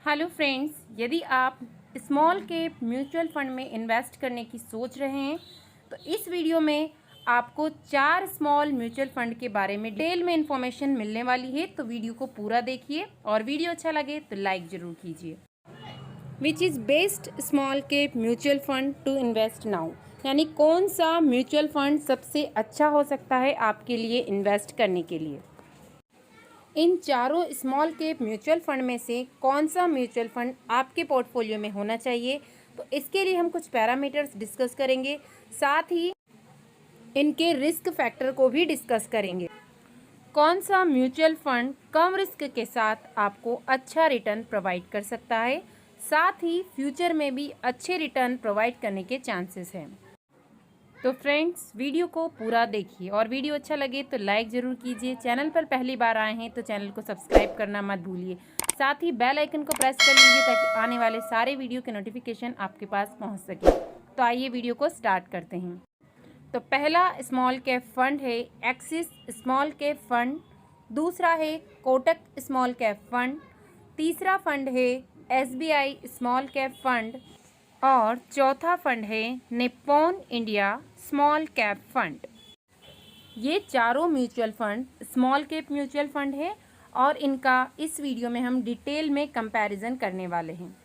Hello friends, यदि आप small cap mutual fund में इन्वेस्ट करने की सोच रहे हैं तो इस वीडियो में आपको 4 स्मॉल म्यूचुअल फंड के बारे में डिटेल में इंफॉर्मेशन मिलने वाली है। तो वीडियो को पूरा देखिए और वीडियो अच्छा लगे तो लाइक ज़रूर कीजिए। Which is best small cap mutual fund to invest now, यानी कौन सा म्यूचुअल फंड सबसे अच्छा हो सकता है आपके लिए इन्वेस्ट करने के लिए। इन चारों स्मॉल कैप म्यूचुअल फंड में से कौन सा म्यूचुअल फंड आपके पोर्टफोलियो में होना चाहिए, तो इसके लिए हम कुछ पैरामीटर्स डिस्कस करेंगे, साथ ही इनके रिस्क फैक्टर को भी डिस्कस करेंगे। कौन सा म्यूचुअल फंड कम रिस्क के साथ आपको अच्छा रिटर्न प्रोवाइड कर सकता है, साथ ही फ्यूचर में भी अच्छे रिटर्न प्रोवाइड करने के चांसेस हैं। तो फ्रेंड्स, वीडियो को पूरा देखिए और वीडियो अच्छा लगे तो लाइक ज़रूर कीजिए। चैनल पर पहली बार आए हैं तो चैनल को सब्सक्राइब करना मत भूलिए, साथ ही बेल आइकन को प्रेस कर लीजिए ताकि आने वाले सारे वीडियो के नोटिफिकेशन आपके पास पहुंच सके। तो आइए वीडियो को स्टार्ट करते हैं। तो पहला स्मॉल कैप फंड है एक्सिस स्मॉल कैप फंड, दूसरा है कोटक स्मॉल कैप फंड, तीसरा फंड है SBI स्मॉल कैप फंड और चौथा फंड है Nippon India small cap fund. ये चारों mutual fund small cap mutual fund है और इनका इस वीडियो में हम डिटेल में कंपैरिजन करने वाले हैं।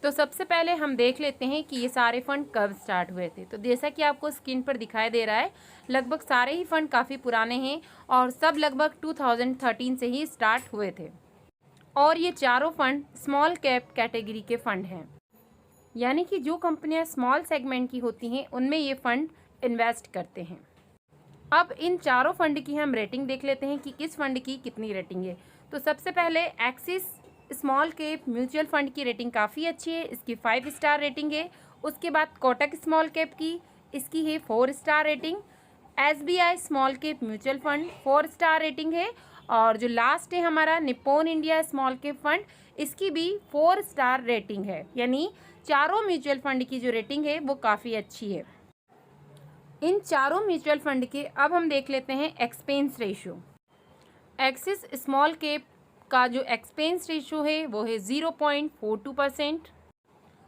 तो सबसे पहले हम देख लेते हैं कि ये सारे फंड कब स्टार्ट हुए थे। तो जैसा कि आपको स्क्रीन पर दिखाई दे रहा है, लगभग सारे ही फंड काफ़ी पुराने हैं और सब लगभग 2013 से ही स्टार्ट हुए थे। और ये चारों फंड स्मॉल कैप कैटेगरी के फंड हैं, यानी कि जो कंपनियां स्मॉल सेगमेंट की होती हैं उनमें ये फंड इन्वेस्ट करते हैं। अब इन चारों फंड की हम रेटिंग देख लेते हैं कि किस फंड की कितनी रेटिंग है। तो सबसे पहले axis small cap mutual fund की रेटिंग काफ़ी अच्छी है, इसकी 5 स्टार रेटिंग है। उसके बाद कोटक स्मॉल कैप की, इसकी है 4 star rating. SBI small cap mutual fund 4 star rating है। और जो लास्ट है हमारा Nippon India small cap fund, इसकी भी 4 स्टार रेटिंग है। यानी चारों म्यूचुअल फंड की जो रेटिंग है वो काफ़ी अच्छी है। इन चारों म्यूचुअल फंड के अब हम देख लेते हैं expense ratio. Axis small cap का जो एक्सपेंस रेशियो है वो है 0.42%,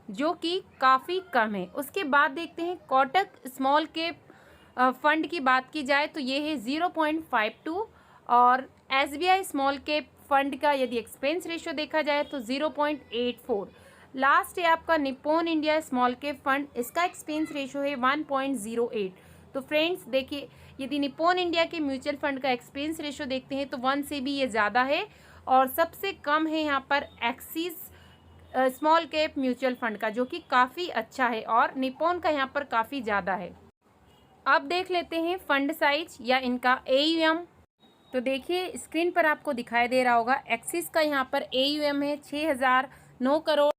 जो कि काफ़ी कम है। उसके बाद देखते हैं कोटक स्मॉल कैप फंड की बात की जाए तो ये है 0.52 और SBI स्मॉल कैप फंड का यदि एक्सपेंस रेशियो देखा जाए तो 0.84। लास्ट है आपका Nippon India small cap fund, इसका एक्सपेंस रेशियो है 1.08। तो फ्रेंड्स देखिए, यदि निप्पॉन इंडिया के म्यूचुअल फंड का एक्सपेंस रेशियो देखते हैं तो 1 से भी ये ज़्यादा है और सबसे कम है यहाँ पर axis small cap mutual fund का, जो कि काफ़ी अच्छा है और निप्पॉन का यहाँ पर काफ़ी ज़्यादा है। अब देख लेते हैं फंड साइज या इनका AUM। तो देखिए स्क्रीन पर आपको दिखाई दे रहा होगा, एक्सिस का यहाँ पर AUM है 6009 करोड़,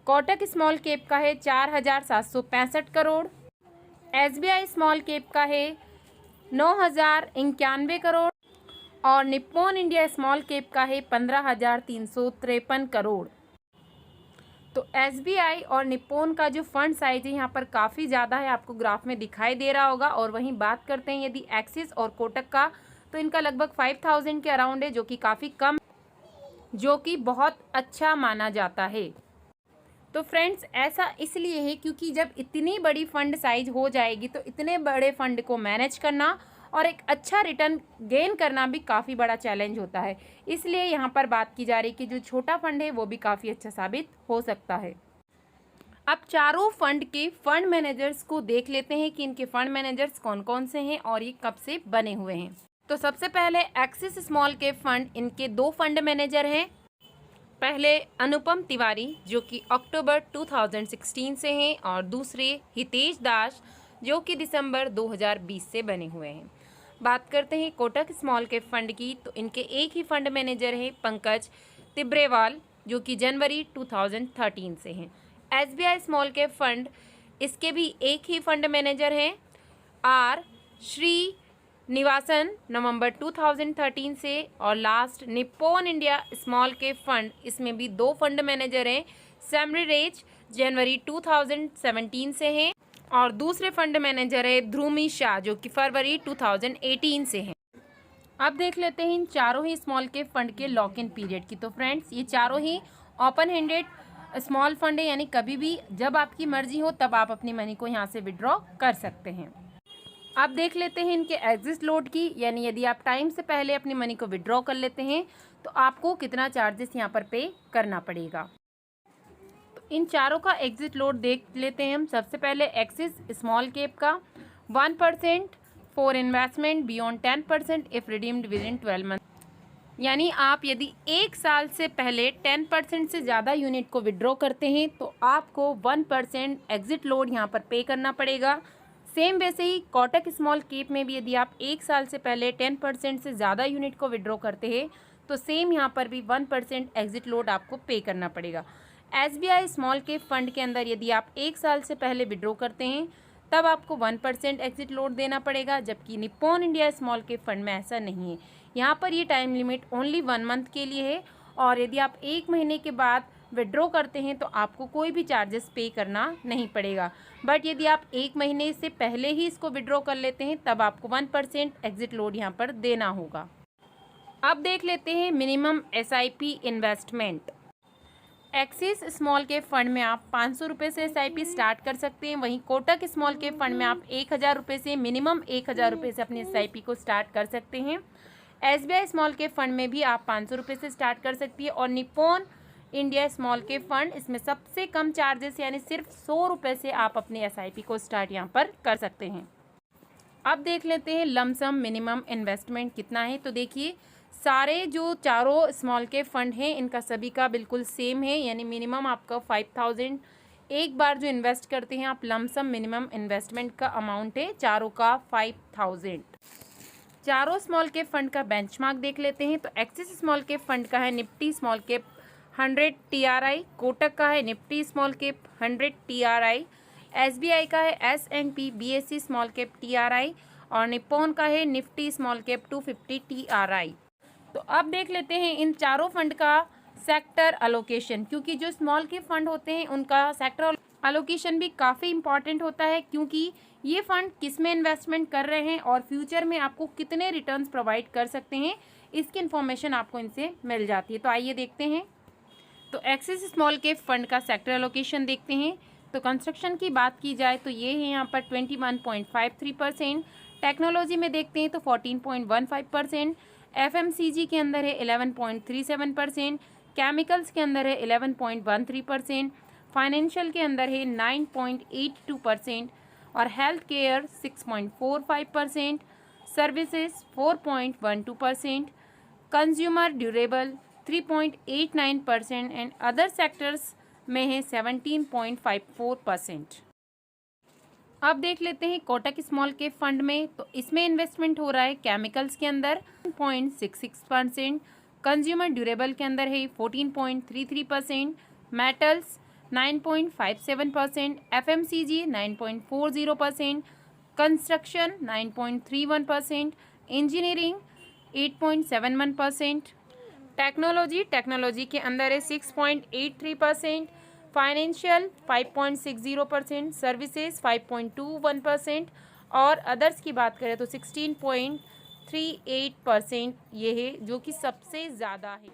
कोटक स्मॉल कैप का है 4765 करोड़, SBI स्मॉल कैप का है 9091 करोड़ और निप्पॉन इंडिया स्मॉल कैप का है 15353 करोड़। तो SBI और निप्पॉन का जो फंड साइज है यहाँ पर काफ़ी ज़्यादा है, आपको ग्राफ में दिखाई दे रहा होगा। और वहीं बात करते हैं यदि एक्सिस और कोटक का, तो इनका लगभग 5000 के अराउंड है, जो कि काफ़ी कम, जो कि बहुत अच्छा माना जाता है। तो फ्रेंड्स, ऐसा इसलिए है क्योंकि जब इतनी बड़ी फंड साइज हो जाएगी तो इतने बड़े फंड को मैनेज करना और एक अच्छा रिटर्न गेन करना भी काफ़ी बड़ा चैलेंज होता है। इसलिए यहाँ पर बात की जा रही है कि जो छोटा फंड है वो भी काफ़ी अच्छा साबित हो सकता है। अब चारों फंड के फंड मैनेजर्स को देख लेते हैं कि इनके फंड मैनेजर्स कौन कौन से हैं और ये कब से बने हुए हैं। तो सबसे पहले एक्सिस स्मॉल कैप फंड, इनके 2 फंड मैनेजर हैं। पहले अनुपम तिवारी, जो कि अक्टूबर 2016 से हैं, और दूसरे हितेश दास, जो कि दिसंबर 2020 से बने हुए हैं। बात करते हैं कोटक स्मॉल कैप फंड की, तो इनके एक ही फंड मैनेजर हैं पंकज तिब्रेवाल, जो कि जनवरी 2013 से हैं। SBI स्मॉल कैप फंड, इसके भी एक ही फंड मैनेजर हैं आर श्री निवासन, नवंबर 2013 से। और last Nippon India small cap fund, इसमें भी 2 फंड मैनेजर हैं सैमरीरेज, जनवरी 2017 से हैं और दूसरे फंड मैनेजर है ध्रुमी शाह, जो कि फरवरी 2018 से हैं। अब देख लेते हैं इन चारों ही स्मॉल कैप फंड के लॉक इन पीरियड की। तो फ्रेंड्स, ये चारों ही ओपन हैंडेड स्मॉल फंड है, यानी कभी भी जब आपकी मर्जी हो तब आप अपनी मनी को यहाँ से विड्रॉ कर सकते हैं। अब देख लेते हैं इनके एग्जिट लोड की, यानी यदि आप टाइम से पहले अपनी मनी को विड्रॉ कर लेते हैं तो आपको कितना चार्जेस यहाँ पर पे करना पड़ेगा। तो इन चारों का एग्जिट लोड देख लेते हैं हम। सबसे पहले एक्सिस स्मॉल कैप का 1% for investment beyond 10% if redeemed with in 12 month, यानी आप यदि 1 साल से पहले 10% से ज़्यादा यूनिट को विड्रॉ करते हैं तो आपको 1% एग्जिट लोड यहाँ पर पे करना पड़ेगा। सेम वैसे ही कोटक स्मॉल कैप में भी यदि आप 1 साल से पहले 10% से ज़्यादा यूनिट को विड्रॉ करते हैं तो सेम यहाँ पर भी 1% एग्जिट लोड आपको पे करना पड़ेगा। SBI स्मॉल कैप फंड के अंदर यदि आप 1 साल से पहले विड्रॉ करते हैं तब आपको 1% एग्जिट लोड देना पड़ेगा, जबकि Nippon India small cap fund में ऐसा नहीं है। यहाँ पर ये टाइम लिमिट ओनली 1 मंथ के लिए है, और यदि आप 1 महीने के बाद विड्रॉ करते हैं तो आपको कोई भी चार्जेस पे करना नहीं पड़ेगा। बट यदि आप 1 महीने से पहले ही इसको विड्रॉ कर लेते हैं तब आपको 1% एग्जिट लोड यहाँ पर देना होगा। अब देख लेते हैं minimum SIP investment. Axis small cap fund में आप 500 रुपये से SIP स्टार्ट कर सकते हैं। वहीं कोटक स्मॉल कैप फंड में आप 1000 रुपये से मिनिमम 1000 रुपये से अपनी SIP को स्टार्ट कर सकते हैं। SBI स्मॉल कैप फंड में भी आप 500 रुपये से स्टार्ट कर सकती है, और Nippon India small cap fund इसमें सबसे कम चार्जेस यानी सिर्फ 100 रुपये से आप अपनी SIP को स्टार्ट यहाँ पर कर सकते हैं। अब देख लेते हैं लमसम मिनिमम इन्वेस्टमेंट कितना है। तो देखिए सारे जो चारों स्मॉल कैप फंड हैं इनका सभी का बिल्कुल सेम है, यानी मिनिमम आपका 5000 एक बार जो इन्वेस्ट करते हैं आप, लमसम मिनिमम इन्वेस्टमेंट का अमाउंट है चारों का 5000। चारों स्मॉल कैप फंड का बेंचमार्क देख लेते हैं। तो एक्सिस स्मॉल कैप फंड का है Nifty small cap 100 TRI, Kotak का है Nifty small cap 100 TRI, SBI का है S&P BSE small cap TRI, और निप्पॉन का है निफ्टी स्मॉल कैप 250 TRI। तो अब देख लेते हैं इन चारों फंड का सेक्टर अलोकेशन, क्योंकि जो स्मॉल कैप फंड होते हैं उनका सेक्टर अलोकेशन भी काफ़ी इंपॉर्टेंट होता है, क्योंकि ये फंड किस में इन्वेस्टमेंट कर रहे हैं और फ्यूचर में आपको कितने रिटर्न्स प्रोवाइड कर सकते हैं, इसकी इन्फॉर्मेशन आपको इनसे मिल जाती है। तो आइए देखते हैं। तो एक्सिस स्मॉल कैप फंड का सेक्टर एलोकेशन देखते हैं। तो कंस्ट्रक्शन की बात की जाए तो ये है यहाँ पर 21.53%, टेक्नोलॉजी में देखते हैं तो 14.15%, FMCG के अंदर है 11.37%, केमिकल्स के अंदर है 11.13%, फाइनेंशियल के अंदर है 9.82%, और health care 6.45%, services 4.12%, consumer durable 3.89% and other sectors में है 17.54%। अब देख लेते हैं कोटक स्मॉल कैप फंड में। तो इसमें इन्वेस्टमेंट हो रहा है केमिकल्स के अंदर 0.66%, कंज्यूमर ड्यूरेबल के अंदर है 14.33%, metals 9.57%, FMCG 9.40%, construction 9.31%, engineering 8.71%, technology के अंदर है 6.83%, फाइनेंशियल 5.60%, सर्विसेज 5.21%, और अदर्स की बात करें तो 16.38% ये है, जो कि सबसे ज़्यादा है।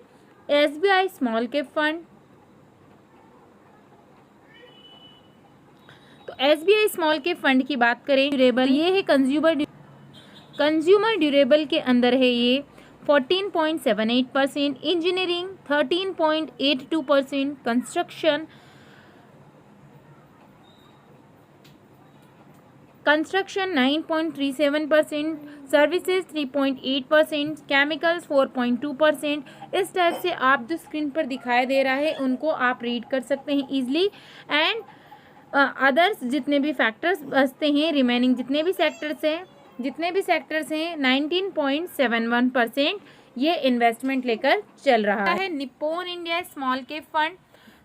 SBI स्मॉल कैप फंड, तो SBI स्मॉल कैप फंड की बात करें ड्यूरेबल, ये है कंज्यूमर ड्यूरेबल के अंदर है ये 14.78%, इंजीनियरिंग 13.82%, कंस्ट्रक्शन 9.37%, सर्विसेज 3.8%, केमिकल्स 4.2%। इस टाइप से आप जो स्क्रीन पर दिखाई दे रहा है उनको आप रीड कर सकते हैं ईजिली। एंड अदर्स जितने भी फैक्टर्स बचते हैं, रिमेनिंग जितने भी सेक्टर्स हैं 19.71% ये इन्वेस्टमेंट लेकर चल रहा है। Nippon India small cap fund,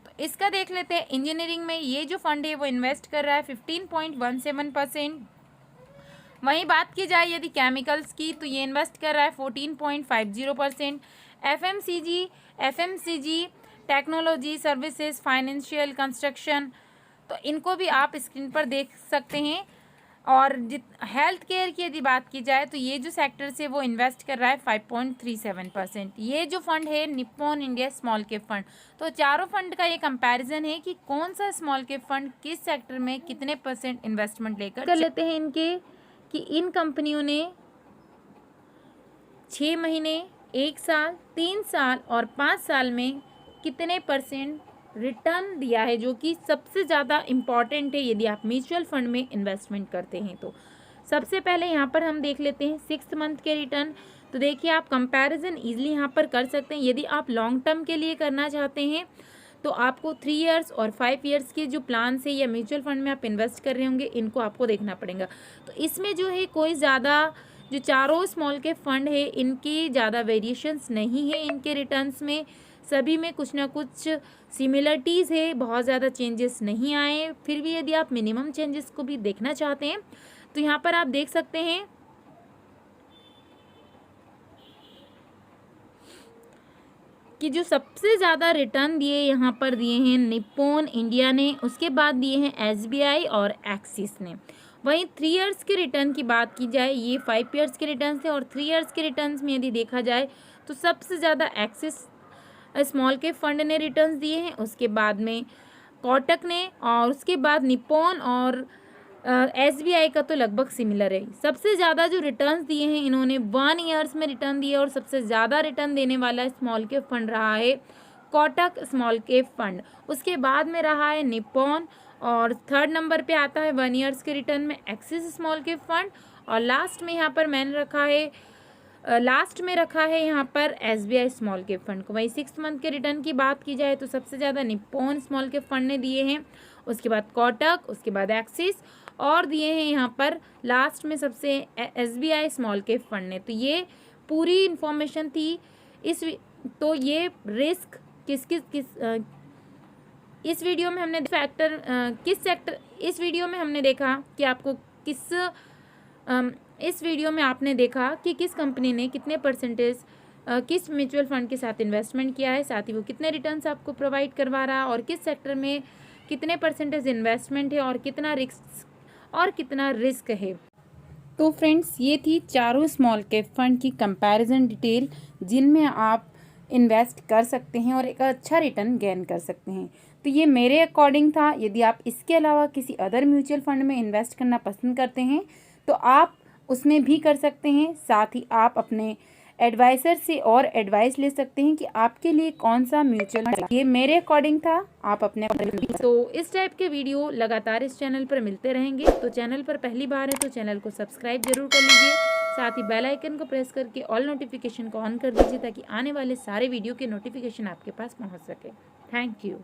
तो इसका देख लेते हैं। इंजीनियरिंग में ये जो फंड है वो इन्वेस्ट कर रहा है 15.17%। वहीं बात की जाए यदि केमिकल्स की, तो ये इन्वेस्ट कर रहा है 14.50%। FMCG, technology, services, financial, construction, तो इनको भी आप स्क्रीन पर देख सकते हैं। और हेल्थ केयर की यदि बात की जाए तो ये जो सेक्टर से वो इन्वेस्ट कर रहा है 5.37%। ये जो फंड है Nippon India small cap fund. तो चारों फंड का ये कंपैरिजन है कि कौन सा स्मॉल कैप फंड किस सेक्टर में कितने % इन्वेस्टमेंट लेकर कर लेते हैं इनके, कि इन कंपनियों ने 6 महीने, 1 साल, 3 साल और 5 साल में कितने % रिटर्न दिया है, जो कि सबसे ज़्यादा इम्पॉर्टेंट है यदि आप म्यूचुअल फंड में इन्वेस्टमेंट करते हैं। तो सबसे पहले यहाँ पर हम देख लेते हैं 6 मंथ के रिटर्न। तो देखिए आप कंपैरिजन ईजिली यहाँ पर कर सकते हैं। यदि आप लॉन्ग टर्म के लिए करना चाहते हैं तो आपको 3 इयर्स और 5 इयर्स के जो प्लान से या म्यूचुअल फंड में आप इन्वेस्ट कर रहे होंगे, इनको आपको देखना पड़ेगा। तो इसमें जो है कोई ज़्यादा, जो चारों स्मॉल कैप फंड है इनकी ज़्यादा वेरिएशंस नहीं है इनके रिटर्न्स में, सभी में कुछ ना कुछ सिमिलरिटीज़ है, बहुत ज़्यादा चेंजेस नहीं आए। फिर भी यदि आप मिनिमम चेंजेस को भी देखना चाहते हैं तो यहाँ पर आप देख सकते हैं कि जो सबसे ज़्यादा रिटर्न दिए यहाँ पर दिए हैं निप्पॉन इंडिया ने, उसके बाद दिए हैं SBI और एक्सिस ने। वहीं 3 इयर्स के रिटर्न की बात की जाए, ये 5 इयर्स के रिटर्न थे, और 3 इयर्स के रिटर्न्स में यदि देखा जाए तो सबसे ज़्यादा एक्सिस स्मॉल कैप फंड ने रिटर्न्स दिए हैं, उसके बाद में कोटक ने, और उसके बाद निप्पॉन और SBI का तो लगभग सिमिलर है। सबसे ज़्यादा जो रिटर्न्स दिए हैं इन्होंने 1 ईयर्स में रिटर्न दिए, और सबसे ज़्यादा रिटर्न देने वाला स्मॉल कैप फंड रहा है कोटक स्मॉल कैप फंड। उसके बाद में रहा है निप्पॉन, और 3rd नंबर पे आता है 1 ईयर्स के रिटर्न में एक्सिस स्मॉल कैप फंड, और लास्ट में यहाँ पर मैंने रखा है यहाँ पर SBI स्मॉल कैप फंड को। वही 6 मंथ के रिटर्न की बात की जाए तो सबसे ज़्यादा निप्पॉन स्मॉल कैप फंड ने दिए हैं, उसके बाद कोटक, उसके बाद एक्सिस, और दिए हैं यहाँ पर लास्ट में सबसे SBI स्मॉल कैप फंड ने। तो ये पूरी इन्फॉर्मेशन थी तो ये रिस्क इस वीडियो में हमने इस वीडियो में हमने देखा कि आपको इस वीडियो में आपने देखा कि किस कंपनी ने कितने % किस म्यूचुअल फंड के साथ इन्वेस्टमेंट किया है, साथ ही वो कितने रिटर्न्स आपको प्रोवाइड करवा रहा है, और किस सेक्टर में कितने % इन्वेस्टमेंट है, और कितना रिस्क है। तो फ्रेंड्स, ये थी चारों स्मॉल कैप फंड की कंपैरिजन डिटेल, जिनमें आप इन्वेस्ट कर सकते हैं और एक अच्छा रिटर्न गेन कर सकते हैं। तो ये मेरे अकॉर्डिंग था। यदि आप इसके अलावा किसी अदर म्यूचुअल फंड में इन्वेस्ट करना पसंद करते हैं तो आप उसमें भी कर सकते हैं। साथ ही आप अपने एडवाइज़र से और एडवाइस ले सकते हैं कि आपके लिए कौन सा म्यूचुअल फंड। ये मेरे अकॉर्डिंग था, आप अपने तो इस टाइप के वीडियो लगातार इस चैनल पर मिलते रहेंगे। तो चैनल पर पहली बार है तो चैनल को सब्सक्राइब जरूर कर लीजिए, साथ ही बेल आइकन को प्रेस करके ऑल नोटिफिकेशन को ऑन कर दीजिए ताकि आने वाले सारे वीडियो के नोटिफिकेशन आपके पास पहुँच सके। Thank you.